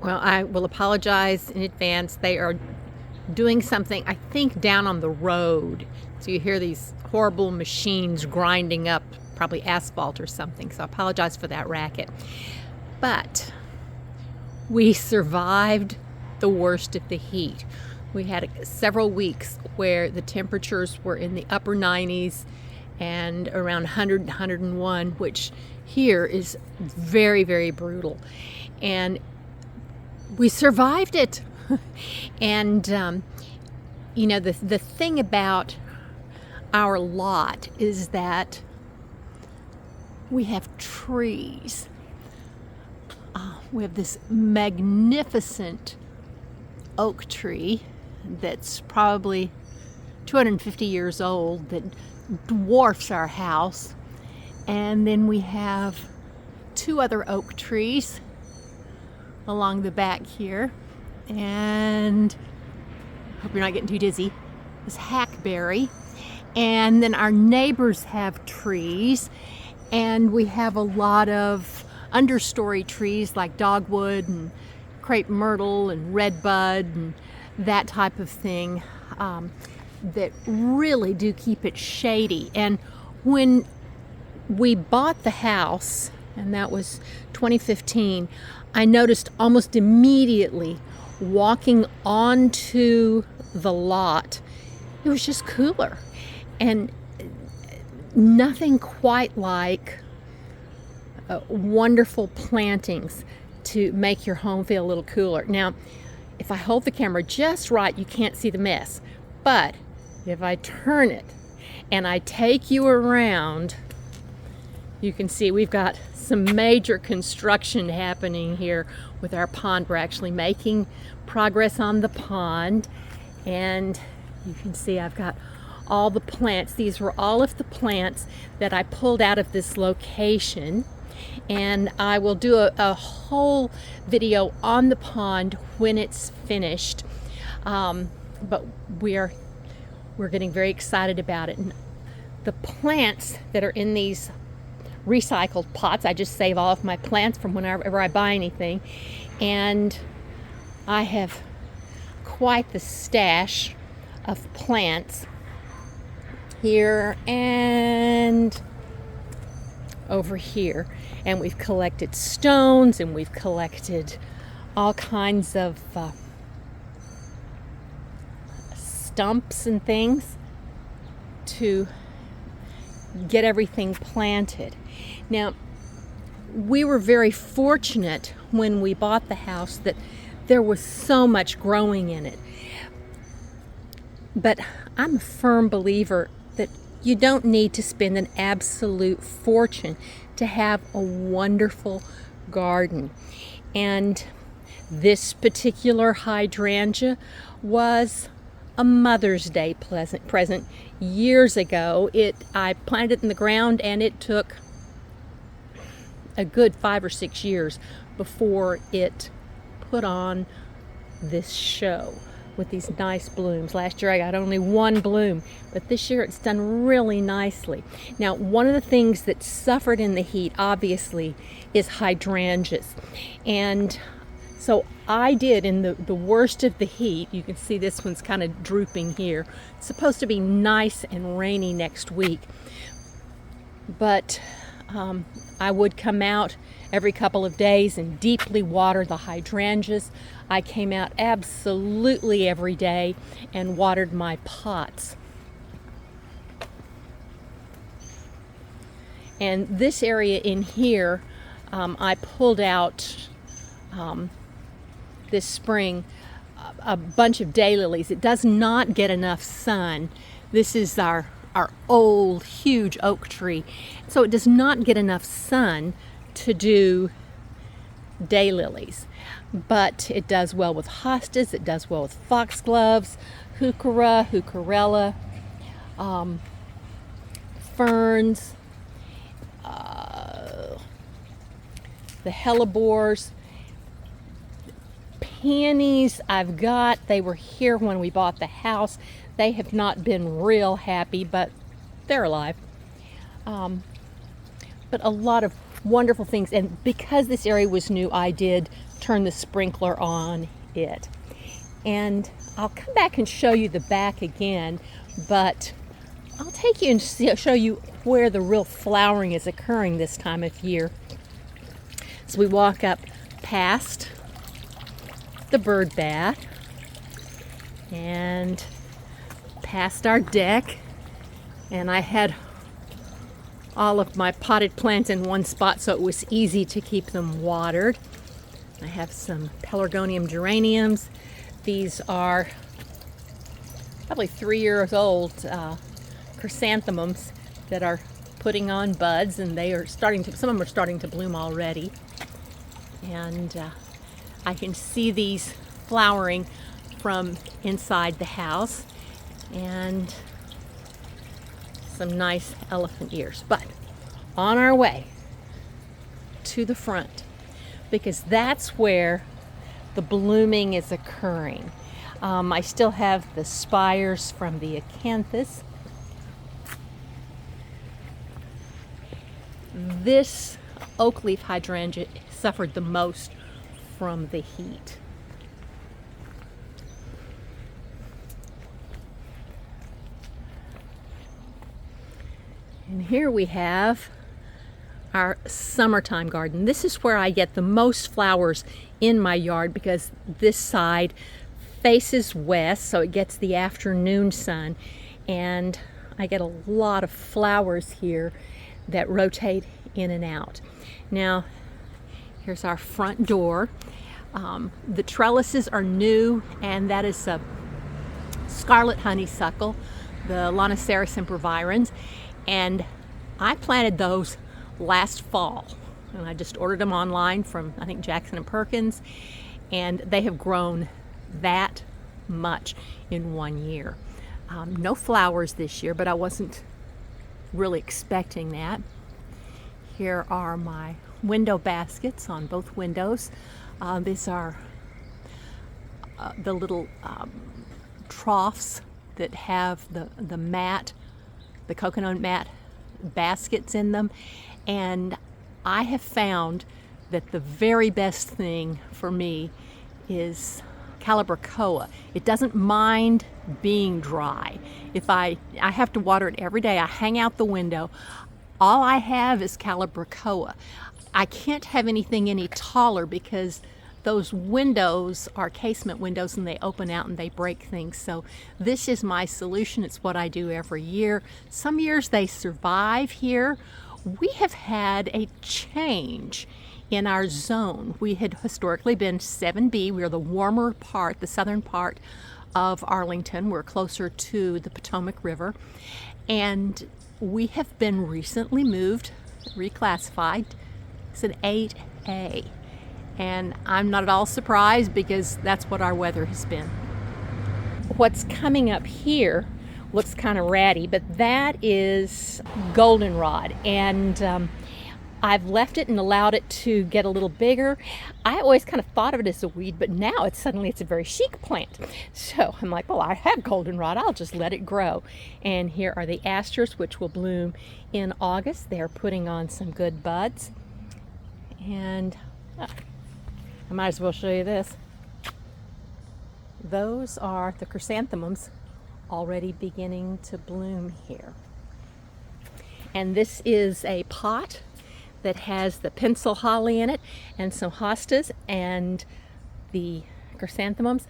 Well, I will apologize in advance. They are doing something, I think, down on the road. So you hear these horrible machines grinding up probably asphalt or something. So I apologize for that racket. But we survived the worst of the heat. We had several weeks where the temperatures were in the upper 90s and around 100, 101, which here is very, very brutal. And we survived it. And, the thing about our lot is that we have trees. We have this magnificent oak tree that's probably 250 years old that dwarfs our house. And then we have two other oak trees along the back here. And hope you're not getting too dizzy. This hackberry. And then our neighbors have trees. And we have a lot of understory trees like dogwood and crepe myrtle and redbud and that type of thing that really do keep it shady. And when we bought the house, and that was 2015, I noticed almost immediately walking onto the lot, it was just cooler. And nothing quite like wonderful plantings to make your home feel a little cooler. Now, if I hold the camera just right, you can't see the mess. But if I turn it and I take you around, you can see we've got some major construction happening here with our pond. We're actually making progress on the pond. And you can see I've got all the plants. These were all of the plants that I pulled out of this location. And I will do a whole video on the pond when it's finished. But we're getting very excited about it. And the plants that are in these recycled pots, I just save all of my plants from whenever I buy anything. And I have quite the stash of plants here and over here. And we've collected stones, and we've collected all kinds of stumps and things to get everything planted. Now, we were very fortunate when we bought the house that there was so much growing in it. But I'm a firm believer that you don't need to spend an absolute fortune to have a wonderful garden. And this particular hydrangea was a Mother's Day present years ago. I planted it in the ground, and it took a good 5 or 6 years before it put on this show with these nice blooms. Last year I got only one bloom, but this year it's done really nicely. Now, one of the things that suffered in the heat, obviously, is hydrangeas. And so I did, in the worst of the heat, you can see this one's kind of drooping here. It's supposed to be nice and rainy next week. But I would come out every couple of days and deeply water the hydrangeas. I came out absolutely every day and watered my pots. And this area in here, I pulled out this spring a bunch of daylilies. It does not get enough sun. This is our old, huge oak tree. So it does not get enough sun to do daylilies. But it does well with hostas, it does well with foxgloves, heucherella, ferns, the hellebores. Peonies I've got, they were here when we bought the house. They have not been real happy, but they're alive. But a lot of wonderful things. And because this area was new, I did turn the sprinkler on it. And I'll come back and show you the back again, but I'll take you and show you where the real flowering is occurring this time of year. So we walk up past the bird bath and past our deck, and I had all of my potted plants in one spot so it was easy to keep them watered. I have some pelargonium geraniums. These are probably 3 years old chrysanthemums that are putting on buds, and they are starting to, some of them are starting to bloom already. And I can see these flowering from inside the house, and some nice elephant ears. But on our way to the front, because that's where the blooming is occurring. I still have the spires from the acanthus. This oak leaf hydrangea suffered the most from the heat. And here we have our summertime garden. This is where I get the most flowers in my yard because this side faces west, so it gets the afternoon sun, and I get a lot of flowers here that rotate in and out. Now, here's our front door. The trellises are new, and that is a scarlet honeysuckle, the Lonicera sempervirens, and I planted those last fall, and I just ordered them online from, I think, Jackson & Perkins, and they have grown that much in 1 year. No flowers this year, but I wasn't really expecting that. Here are my window baskets on both windows. These are the little troughs that have the mat, the coconut mat baskets in them. And I have found that the very best thing for me is calibrachoa. It doesn't mind being dry. If I have to water it every day, I hang out the window. All I have is calibrachoa. I can't have anything any taller because those windows are casement windows and they open out and they break things. So this is my solution. It's what I do every year. Some years they survive here. We have had a change in our zone. We had historically been 7B. We are the warmer part, the southern part of Arlington. We're closer to the Potomac River. And we have been recently moved, reclassified. It's an 8A. And I'm not at all surprised because that's what our weather has been. What's coming up here looks kind of ratty, but that is goldenrod, and I've left it and allowed it to get a little bigger. I always kind of thought of it as a weed, but now it's a very chic plant. So I'm like, well, I have goldenrod, I'll just let it grow. And here are the asters, which will bloom in August. They're putting on some good buds. And I might as well show you this. Those are the chrysanthemums already beginning to bloom here. And this is a pot that has the pencil holly in it and some hostas and the chrysanthemums.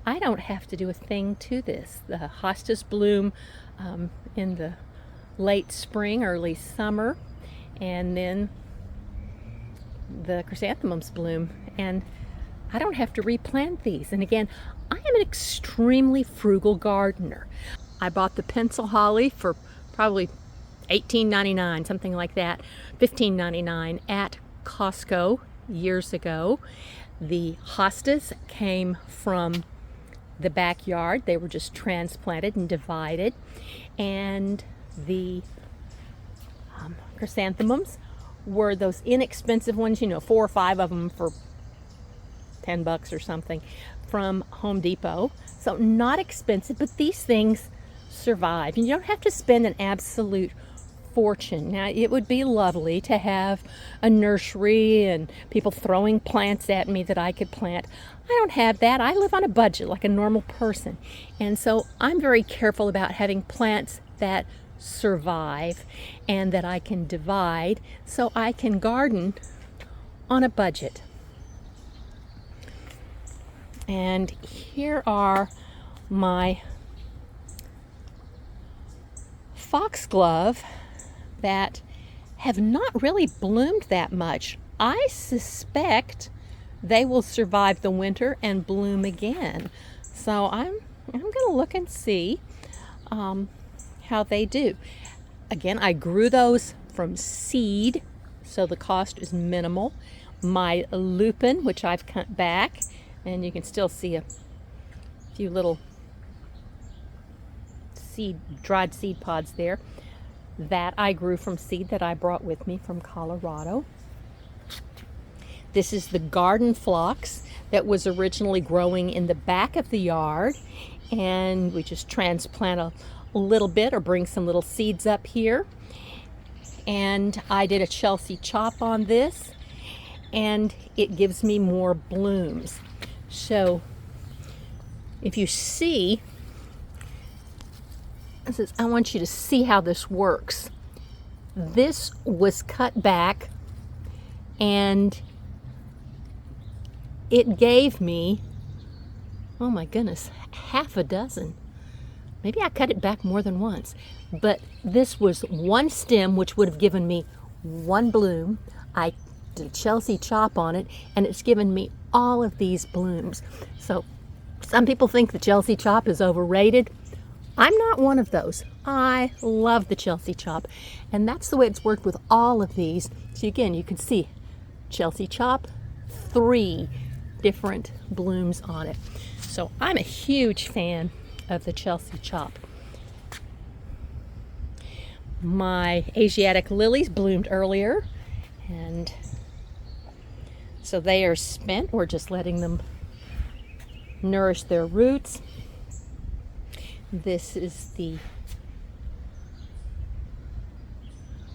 I don't have to do a thing to this. The hostas bloom in the late spring, early summer, and then the chrysanthemums bloom, and I don't have to replant these. And again, I am an extremely frugal gardener. I bought the pencil holly for probably $18.99, something like that, $15.99 at Costco years ago. The hostas came from the backyard. They were just transplanted and divided. And the chrysanthemums were those inexpensive ones, 4 or 5 of them for $10 or something from Home Depot. So not expensive, but these things survive. You don't have to spend an absolute fortune. Now, it would be lovely to have a nursery and people throwing plants at me that I could plant. I don't have that. I live on a budget like a normal person. And so I'm very careful about having plants that survive and that I can divide so I can garden on a budget. And here are my foxglove that have not really bloomed that much. I suspect they will survive the winter and bloom again. So I'm going to look and see how they do. Again, I grew those from seed, so the cost is minimal. My lupin, which I've cut back, and you can still see a few little dried seed pods there, that I grew from seed that I brought with me from Colorado. This is the garden phlox that was originally growing in the back of the yard, and we just transplant a little bit or bring some little seeds up here. And I did a Chelsea chop on this, and it gives me more blooms. So if you see, I want you to see how this works. This was cut back and it gave me, oh my goodness, half a dozen. Maybe I cut it back more than once, but this was one stem which would have given me one bloom. I did a Chelsea chop on it and it's given me all of these blooms. So some people think the Chelsea chop is overrated. I'm not one of those. I love the Chelsea chop, and that's the way it's worked with all of these. So again, you can see Chelsea chop, 3 different blooms on it. So I'm a huge fan of the Chelsea chop. My Asiatic lilies bloomed earlier, and so they are spent. We're just letting them nourish their roots. This is the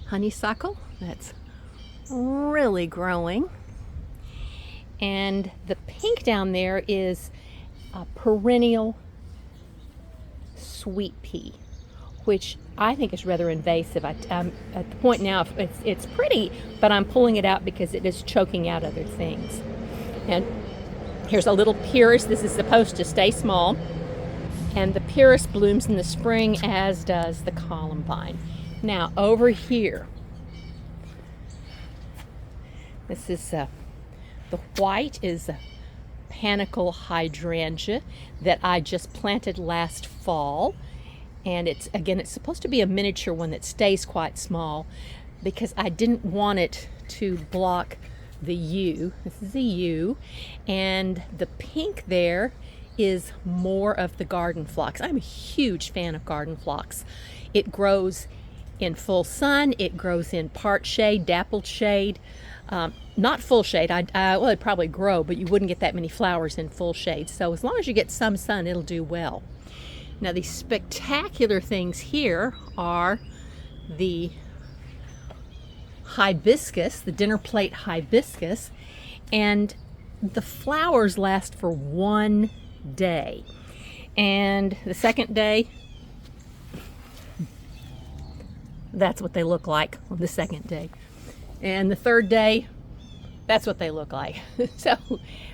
honeysuckle that's really growing. And the pink down there is a perennial sweet pea, which I think is rather invasive. I'm at the point now, it's pretty, but I'm pulling it out because it is choking out other things. And here's a little pyrus. This is supposed to stay small. And the pyrus blooms in the spring, as does the columbine. Now over here, this is the white is a panicle hydrangea that I just planted last fall. And it's supposed to be a miniature one that stays quite small because I didn't want it to block the U. This is a U. And the pink there is more of the garden phlox. I'm a huge fan of garden phlox. It grows in full sun. It grows in part shade, dappled shade. Not full shade. Well, it'd probably grow, but you wouldn't get that many flowers in full shade. So as long as you get some sun, it'll do well. Now these spectacular things here are the hibiscus, the dinner plate hibiscus, and the flowers last for 1 day. And the second day, that's what they look like on the second day. And the third day, that's what they look like. So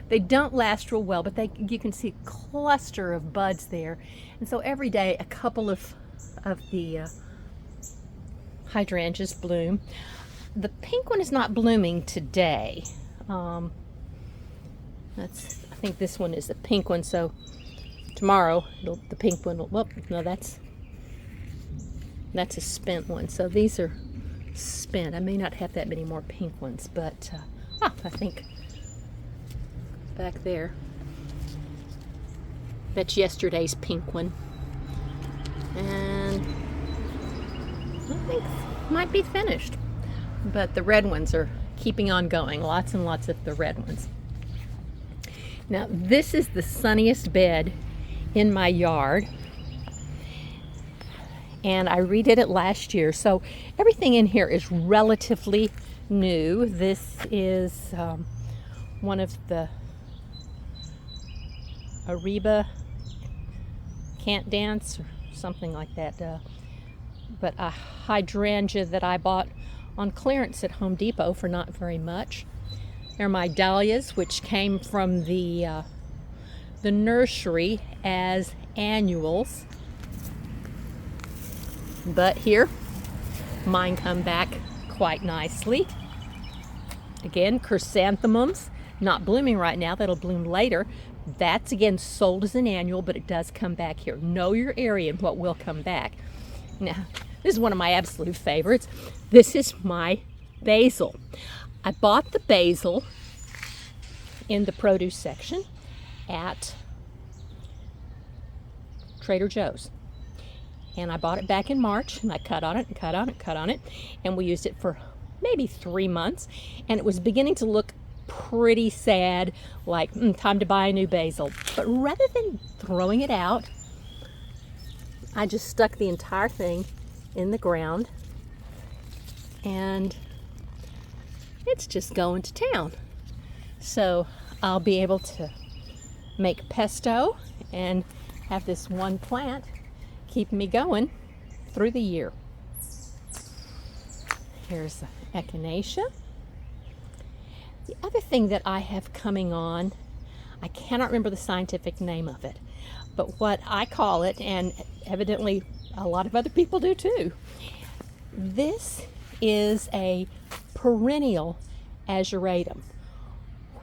they don't last real well, but you can see a cluster of buds there. And so every day a couple of the hydrangeas bloom. The pink one is not blooming today. I think this one is the pink one, so tomorrow the pink one will, well, no, that's a spent one. So these are spent. I may not have that many more pink ones, but I think back there, that's yesterday's pink one. And I think might be finished, but the red ones are keeping on going. Lots and lots of the red ones. Now this is the sunniest bed in my yard, and I redid it last year. So everything in here is relatively new. This is one of the Ariba Can't Dance or something like that, but a hydrangea that I bought on clearance at Home Depot for not very much. There are my dahlias, which came from the nursery as annuals. But here, mine come back quite nicely. Again, chrysanthemums, not blooming right now, that'll bloom later. That's again sold as an annual, but it does come back here. Know your area and what will come back. Now, this is one of my absolute favorites. This is my basil. I bought the basil in the produce section at Trader Joe's. And I bought it back in March, and I cut on it and cut on it, cut on it, and we used it for maybe 3 months, and it was beginning to look pretty sad, like time to buy a new basil. But rather than throwing it out, I just stuck the entire thing in the ground, and it's just going to town. So I'll be able to make pesto and have this one plant keep me going through the year. Here's echinacea. The other thing that I have coming on, I cannot remember the scientific name of it, but what I call it, and evidently a lot of other people do too, this is a perennial ageratum,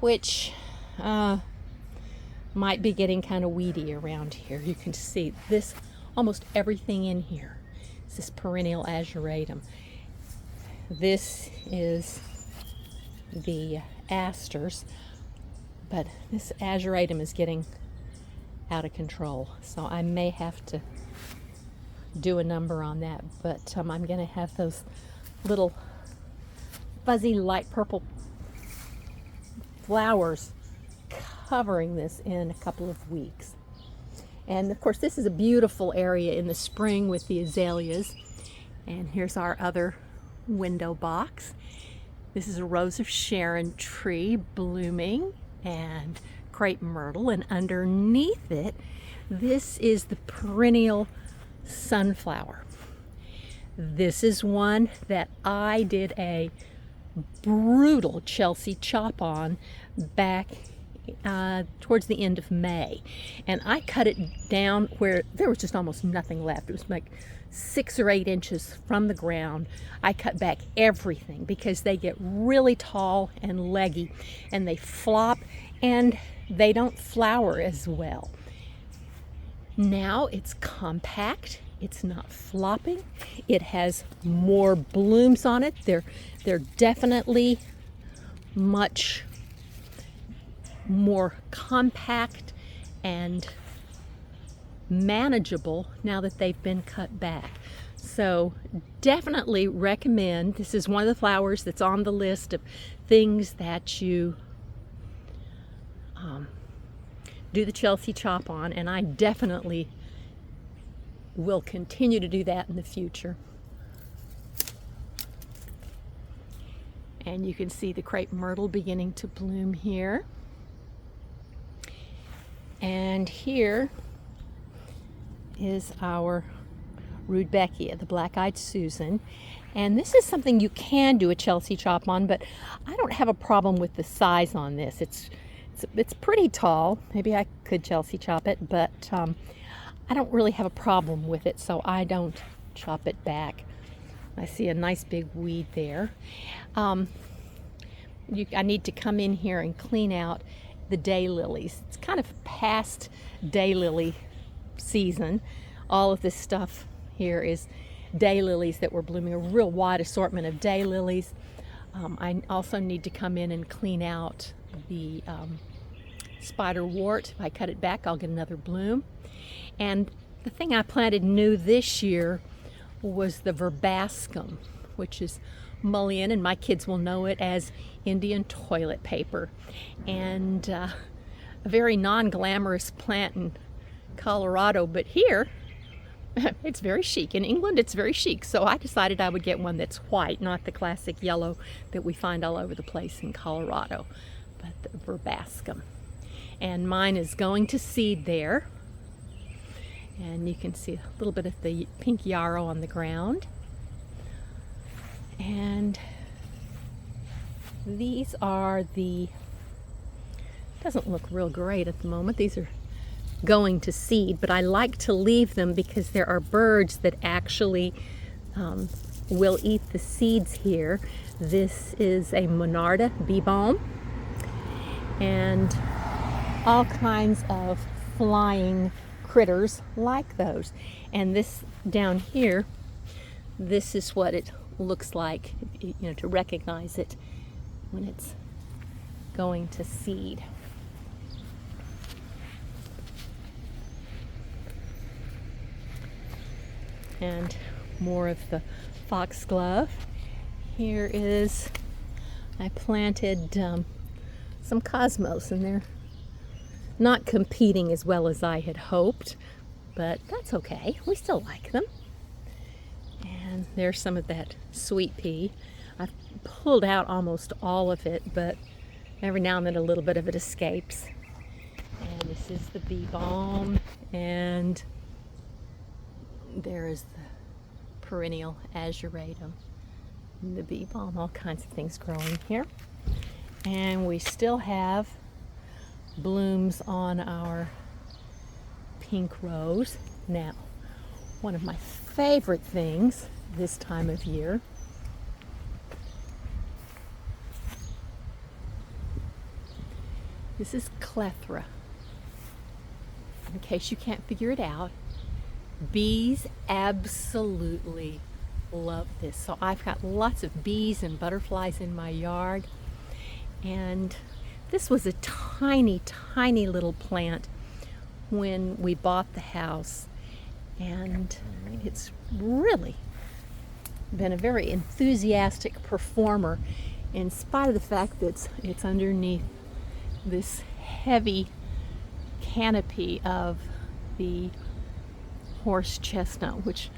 which might be getting kind of weedy around here. You can see this, almost everything in here is this perennial ageratum. This is the asters, but this ageratum is getting out of control, so I may have to do a number on that. But I'm going to have those little fuzzy light purple flowers covering this in a couple of weeks. And of course, this is a beautiful area in the spring with the azaleas. And here's our other window box. This is a Rose of Sharon tree blooming, and crepe myrtle, and underneath it, this is the perennial sunflower. This is one that I did a brutal Chelsea chop on back towards the end of May, and I cut it down where there was just almost nothing left. It was like 6 or 8 inches from the ground. I cut back everything because they get really tall and leggy, and they flop, and they don't flower as well. Now it's compact, it's not flopping, it has more blooms on it. They're definitely much more compact and manageable now that they've been cut back. So definitely recommend. This is one of the flowers that's on the list of things that you do the Chelsea chop on, and I definitely will continue to do that in the future. And you can see the crepe myrtle beginning to bloom here. And here is our Rudbeckia, the black-eyed Susan. And this is something you can do a Chelsea chop on, but I don't have a problem with the size on this. It's pretty tall. Maybe I could Chelsea chop it, but I don't really have a problem with it, so I don't chop it back. I see a nice big weed there. I need to come in here and clean out the daylilies. It's kind of past daylily season. All of this stuff here is daylilies that were blooming, a real wide assortment of daylilies. I also need to come in and clean out the spiderwort. If I cut it back, I'll get another bloom. And the thing I planted new this year was the verbascum, which is mullein, and my kids will know it as Indian toilet paper. And a very non-glamorous plant in Colorado, but here It's very chic. In England, it's very chic. So I decided I would get one that's white, not the classic yellow that we find all over the place in Colorado, but the verbascum. And mine is going to seed there. And you can see a little bit of the pink yarrow on the ground. And these are doesn't look real great at the moment. These are going to seed, but I like to leave them because there are birds that actually will eat the seeds here. This is a Monarda bee balm, and all kinds of flying critters like those. And this down here, this is what it looks like, you know, to recognize it when it's going to seed. And more of the foxglove. Here is, I planted some cosmos, and they're not competing as well as I had hoped, but that's okay. We still like them. And there's some of that sweet pea. I've pulled out almost all of it, but every now and then a little bit of it escapes. And this is the bee balm, and there is the perennial azuratum, the bee balm, all kinds of things growing here. And we still have blooms on our pink rose. Now, one of my favorite things this time of year this is clethra. In case you can't figure it out, bees absolutely love this. So I've got lots of bees and butterflies in my yard, and this was a tiny, tiny little plant when we bought the house, and it's really been a very enthusiastic performer in spite of the fact that it's underneath this heavy canopy of the horse chestnut, which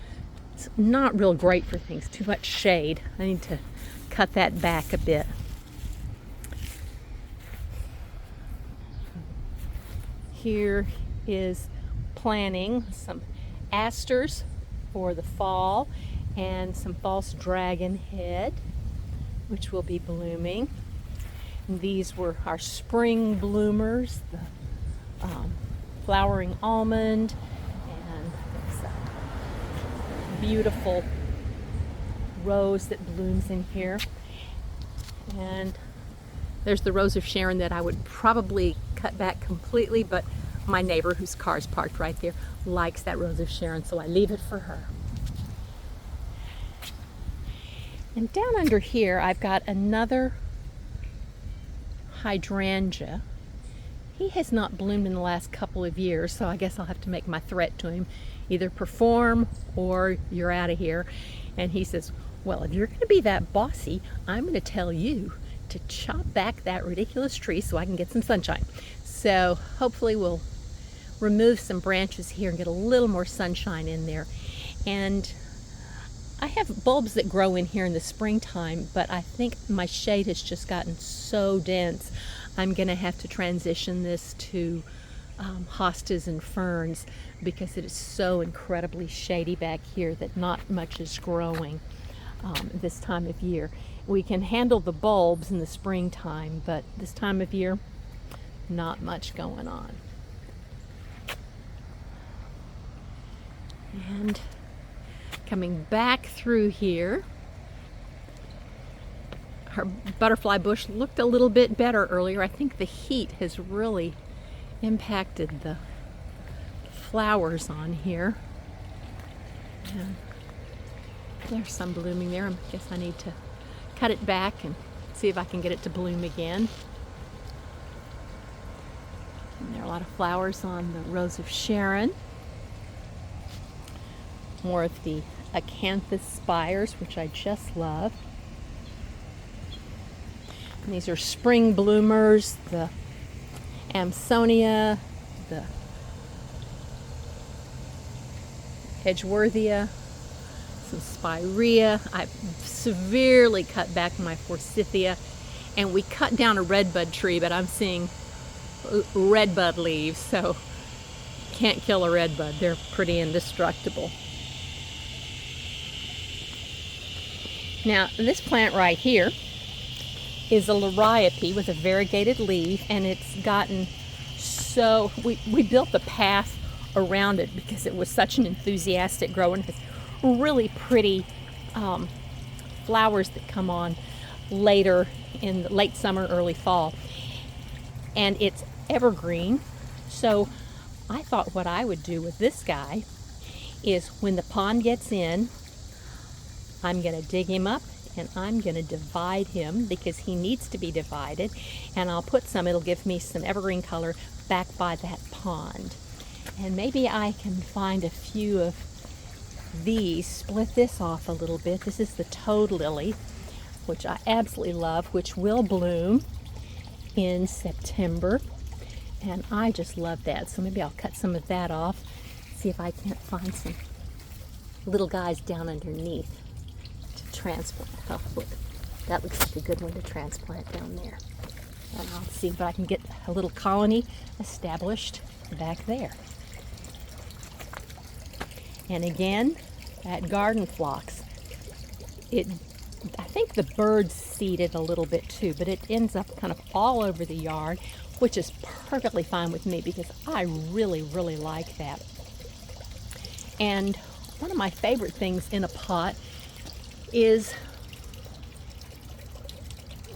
is not real great for things. Too much shade. I need to cut that back a bit. Here is planting some asters for the fall and some false dragon head, which will be blooming. And these were our spring bloomers, the flowering almond, and there's a beautiful rose that blooms in here. And there's the Rose of Sharon that I would probably cut back completely, but my neighbor, whose car is parked right there, likes that Rose of Sharon, so I leave it for her. And down under here, I've got another hydrangea. He has not bloomed in the last couple of years, so I guess I'll have to make my threat to him. Either perform or you're out of here. And he says, well, if you're going to be that bossy, I'm going to tell you to chop back that ridiculous tree so I can get some sunshine. So hopefully we'll remove some branches here and get a little more sunshine in there. And I have bulbs that grow in here in the springtime, but I think my shade has just gotten so dense, I'm going to have to transition this to hostas and ferns because it is so incredibly shady back here that not much is growing this time of year. We can handle the bulbs in the springtime, but this time of year, not much going on. And coming back through here, our butterfly bush looked a little bit better earlier. I think the heat has really impacted the flowers on here. And there's some blooming there. I guess I need to cut it back and see if I can get it to bloom again. And there are a lot of flowers on the Rose of Sharon. More of the acanthus spires, which I just love. And these are spring bloomers, the Amsonia, the Hedgeworthia, some spirea. I severely cut back my forsythia, and we cut down a redbud tree, but I'm seeing redbud leaves, so can't kill a redbud. They're pretty indestructible. Now, this plant right here is a liriope with a variegated leaf, and it's gotten so, we built the path around it because it was such an enthusiastic grower, and it has really pretty flowers that come on later in the late summer, early fall. And it's evergreen, so I thought what I would do with this guy is when the pond gets in, I'm going to dig him up and I'm going to divide him because he needs to be divided, and I'll put some, it'll give me some evergreen color back by that pond. And maybe I can find a few of these, split this off a little bit. This is the toad lily, which I absolutely love, which will bloom in September, and I just love that. So maybe I'll cut some of that off, see if I can't find some little guys down underneath to transplant. Oh, look, that looks like a good one to transplant down there. And I'll see if I can get a little colony established back there. And again, that garden phlox, I think the birds seed it a little bit too, but it ends up kind of all over the yard, which is perfectly fine with me because I really, really like that. And one of my favorite things in a pot is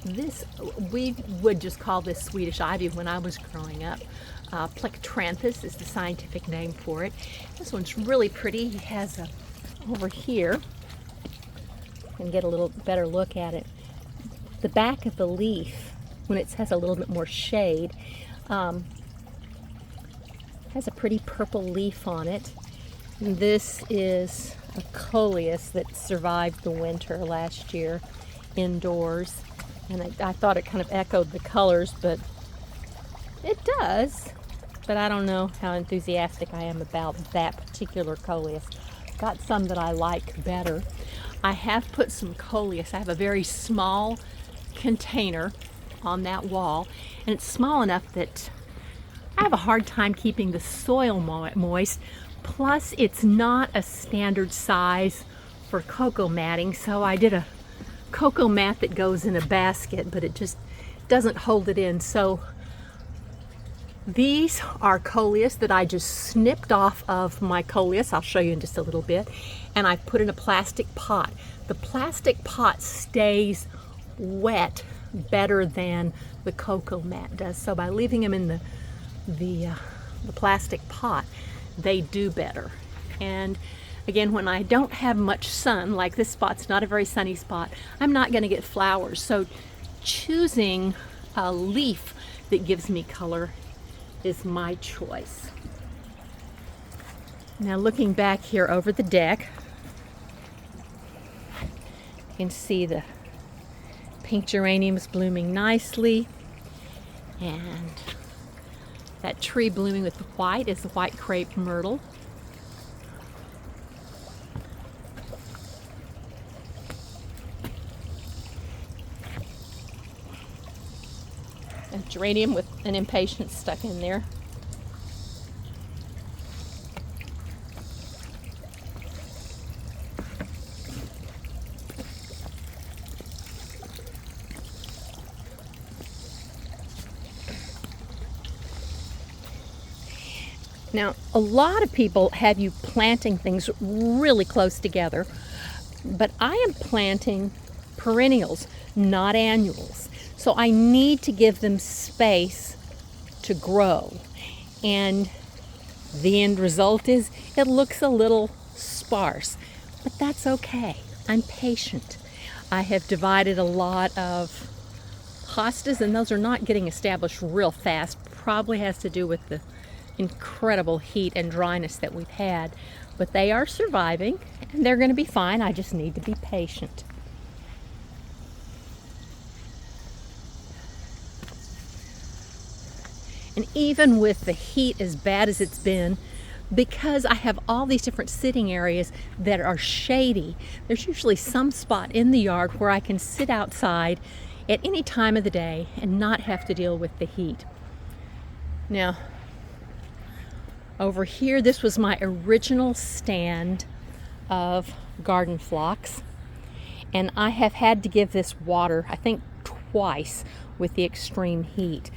this. We would just call this Swedish ivy when I was growing up. Plectranthus is the scientific name for it. This one's really pretty. He has a, over here, and get a little better look at it. The back of the leaf, when it has a little bit more shade, has a pretty purple leaf on it. And this is a coleus that survived the winter last year indoors. And I thought it kind of echoed the colors, but it does. But I don't know how enthusiastic I am about that particular coleus. Got some that I like better. I have put some coleus. I have a very small container on that wall, and it's small enough that I have a hard time keeping the soil moist. Plus, it's not a standard size for cocoa matting, so I did a cocoa mat that goes in a basket, but it just doesn't hold it in. So these are coleus that I just snipped off of my coleus. I'll show you in just a little bit. And I put in a plastic pot. The plastic pot stays wet better than the cocoa mat does. So by leaving them in the plastic pot, they do better. And again, when I don't have much sun, like this spot's not a very sunny spot, I'm not going to get flowers. So choosing a leaf that gives me color is my choice. Now looking back here over the deck, you can see the pink geraniums blooming nicely, and that tree blooming with the white is the white crepe myrtle. A geranium with an impatiens stuck in there. Now, a lot of people have you planting things really close together, but I am planting perennials, not annuals. So I need to give them space to grow. And the end result is it looks a little sparse, but that's okay. I'm patient. I have divided a lot of hostas, and those are not getting established real fast. Probably has to do with the incredible heat and dryness that we've had, but they are surviving and they're going to be fine. I just need to be patient. And even with the heat as bad as it's been, because I have all these different sitting areas that are shady, there's usually some spot in the yard where I can sit outside at any time of the day and not have to deal with the heat. Now, over here, this was my original stand of garden phlox, and I have had to give this water, I think twice, with the extreme heat,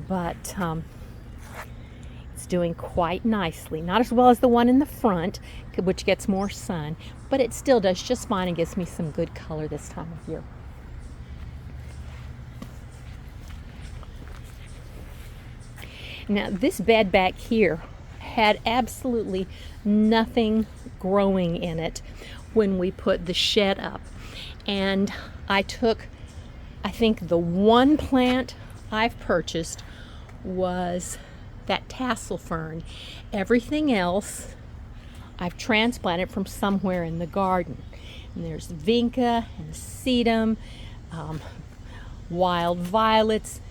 but it's doing quite nicely. Not as well as the one in the front, which gets more sun, but it still does just fine and gives me some good color this time of year. Now, this bed back here had absolutely nothing growing in it when we put the shed up. And I think the one plant I've purchased was that tassel fern. Everything else I've transplanted from somewhere in the garden. And there's vinca and sedum, wild violets,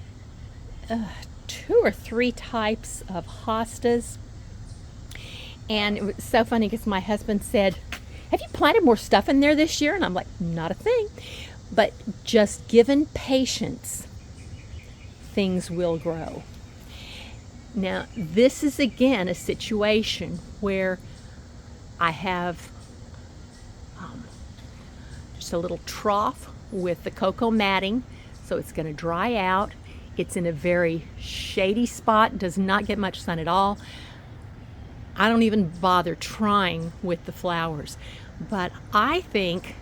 2 or 3 types of hostas. And it was so funny because my husband said, "Have you planted more stuff in there this year?" And I'm like, "Not a thing." But just given patience, things will grow. Now, this is again a situation where I have just a little trough with the cocoa matting, so it's going to dry out. It's in a very shady spot, does not get much sun at all. I don't even bother trying with the flowers. But I think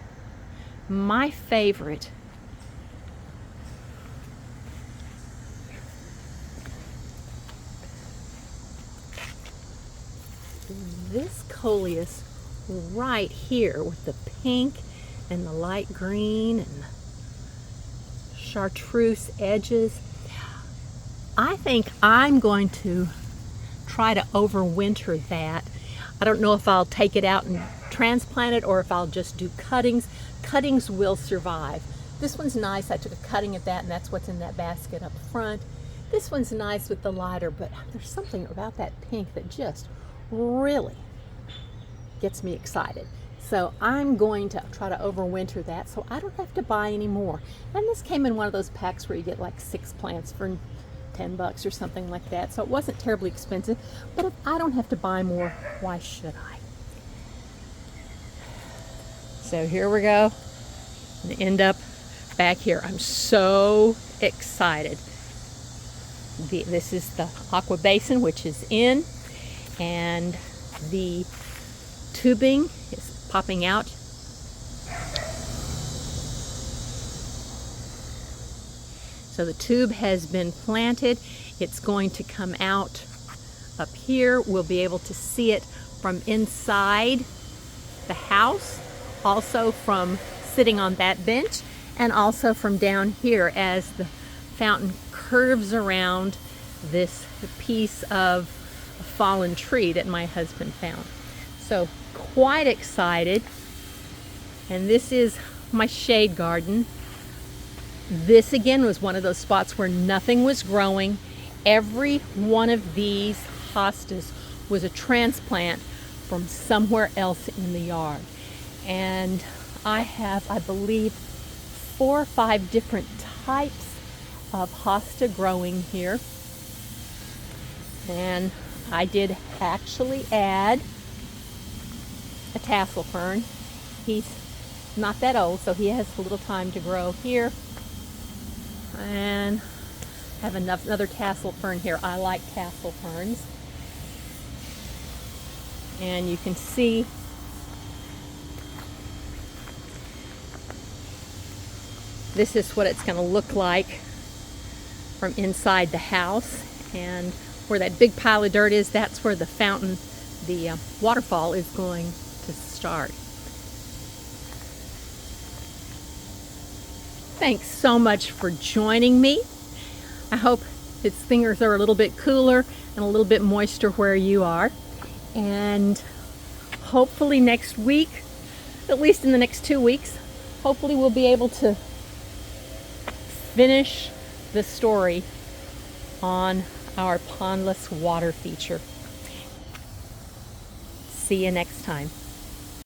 my favorite this coleus right here with the pink and the light green and the chartreuse edges. I think I'm going to try to overwinter that. I don't know if I'll take it out and transplant it or if I'll just do cuttings. Cuttings will survive. This one's nice. I took a cutting of that, and that's what's in that basket up front. This one's nice with the lighter, but there's something about that pink that just really gets me excited. So I'm going to try to overwinter that so I don't have to buy any more. And this came in one of those packs where you get like 6 plants for $10 or something like that. So it wasn't terribly expensive, but if I don't have to buy more, why should I? So here we go, and end up back here. I'm so excited. This is the aqua basin, which is in, and the tubing is popping out. So the tube has been planted. It's going to come out up here. We'll be able to see it from inside the house, also from sitting on that bench, and also from down here as the fountain curves around this piece of a fallen tree that my husband found. So quite excited. And this is my shade garden. This again was one of those spots where nothing was growing. Every one of these hostas was a transplant from somewhere else in the yard. And I have, I believe, 4 or 5 different types of hosta growing here. And I did actually add a tassel fern. He's not that old, so he has a little time to grow here. And I have another tassel fern here. I like tassel ferns. And you can see this is what it's going to look like from inside the house. And where that big pile of dirt is, that's where the fountain, the waterfall is going to start. Thanks so much for joining me. I hope things are a little bit cooler and a little bit moister where you are. And hopefully next week, at least in the next 2 weeks, hopefully we'll be able to finish the story on our pondless water feature. see you next time.